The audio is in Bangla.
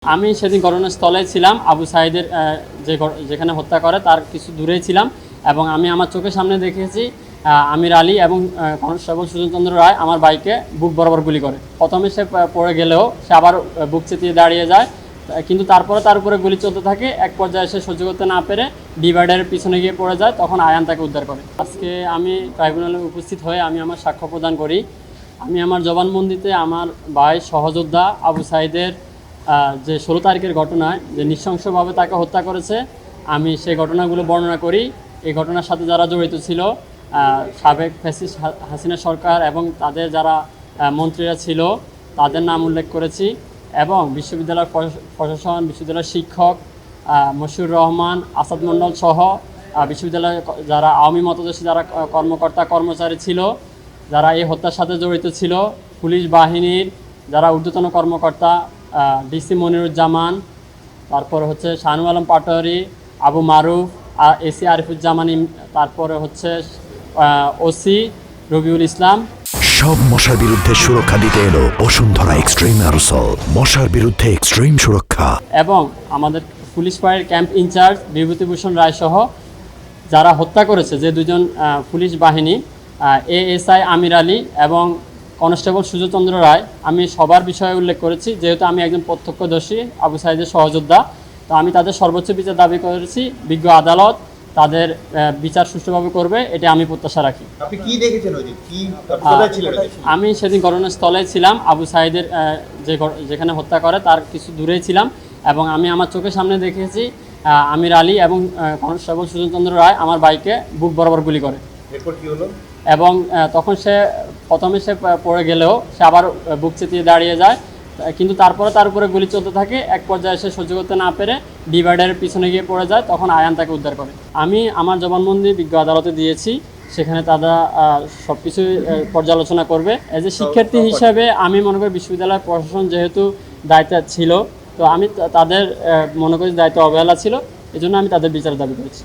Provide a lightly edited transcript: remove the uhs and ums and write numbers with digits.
আমি সেদিন ঘটনাস্থলে ছিলাম। আবু সাঈদের যেখানে হত্যা করে তার কিছু দূরেই ছিলাম এবং আমি আমার চোখের সামনে দেখেছি আমির আলী এবং কনস্টেবল সুজনচন্দ্র রায় আমার বাইকে বুক বরাবর গুলি করে। প্রথমে সে পড়ে গেলেও সে আবার বুক চেতিয়ে দাঁড়িয়ে যায়, কিন্তু তারপরে তার উপরে গুলি চলতে থাকে। এক পর্যায়ে সে সহ্য করতে না পেরে ডিভাইডারের পিছনে গিয়ে পড়ে যায়, তখন আয়ান তাকে উদ্ধার করে। আজকে আমি ট্রাইব্যুনালে উপস্থিত হয়ে আমি আমার সাক্ষ্য প্রদান করি। আমি আমার জবানবন্দিতে আমার ভাই সহযোদ্ধা আবু সাঈদের যে 16 তারিখের ঘটনায় যে নৃশংসভাবে তাকে হত্যা করেছে, আমি সেই ঘটনাগুলো বর্ণনা করি। এই ঘটনার সাথে যারা জড়িত ছিল, সাবেক ফ্যাসিস্ট হাসিনা সরকার এবং তাদের যারা মন্ত্রীরা ছিল তাদের নাম উল্লেখ করেছি এবং বিশ্ববিদ্যালয়ের প্রশাসন, বিশ্ববিদ্যালয়ের শিক্ষক মশিউর রহমান, আসাদ মণ্ডল সহ বিশ্ববিদ্যালয়ে যারা আওয়ামী মতাদর্শী যারা কর্মকর্তা কর্মচারী ছিল, যারা এই হত্যার সাথে জড়িত ছিল, পুলিশ বাহিনীর যারা ঊর্ধ্বতন কর্মকর্তা, ডিসি মনিরুজ্জামান, তারপরে হচ্ছে শাহনুর আলম পাটোয়ারি, আবু মারুফ, এসি আরিফুজ্জামানি, তারপরে হচ্ছে ওসি রবিউল ইসলাম। সব মশার বিরুদ্ধে সুরক্ষা দিতে এলো বসুন্ধরা এক্সট্রিম অ্যারোসল, মশার বিরুদ্ধে এক্সট্রিম সুরক্ষা। এবং আমাদের পুলিশ ফাঁড়ির ক্যাম্প ইনচার্জ বিভূতিভূষণ রায় সহ যারা হত্যা করেছে, যে দুজন পুলিশ বাহিনী, এএসআই আমির আলী এবং কনস্টেবল সুজনচন্দ্র রায়, আমি সবার বিষয়ে উল্লেখ করেছি। যেহেতু আমি একজন প্রত্যক্ষদর্শী আবু সাঈদের সহযোদ্ধা, তো আমি তাদের সর্বোচ্চ বিচার দাবি করেছি। বিজ্ঞ আদালত তাদের বিচার সুষ্ঠুভাবে করবে, এটা আমি প্রত্যাশা রাখি। আপনি কি দেখেছেন? আমি সেদিন ঘটনাস্থলে ছিলাম। আবু সাঈদের যেখানে হত্যা করে তার কিছু দূরেই ছিলাম এবং আমি আমার চোখের সামনে দেখেছি আমির আলী এবং কনস্টেবল সুজনচন্দ্র রায় আমার বাইকে বুক বরাবর গুলি করে। এরপর কি হলো? এবং তখন প্রথমে সে পড়ে গেলেও সে আবার বুক চেতিয়ে দাঁড়িয়ে যায়, কিন্তু তারপরে তার উপরে গুলি চলতে থাকে। এক পর্যায়ে সে সহ্য করতে না পেরে ডিভাইডারের পিছনে গিয়ে পড়ে যায়, তখন আয়ান তাকে উদ্ধার করে। আমি আমার জবানবন্দি বিজ্ঞ আদালতে দিয়েছি, সেখানে তারা সব কিছু পর্যালোচনা করবে। এজ এ শিক্ষার্থী হিসাবে আমি মনে করি বিশ্ববিদ্যালয় প্রশাসন যেহেতু দায়িত্ব ছিল, তো আমি তাদের মনে করি দায়িত্ব অবহেলা ছিল, এজন্য আমি তাদের বিচার দাবি করেছি।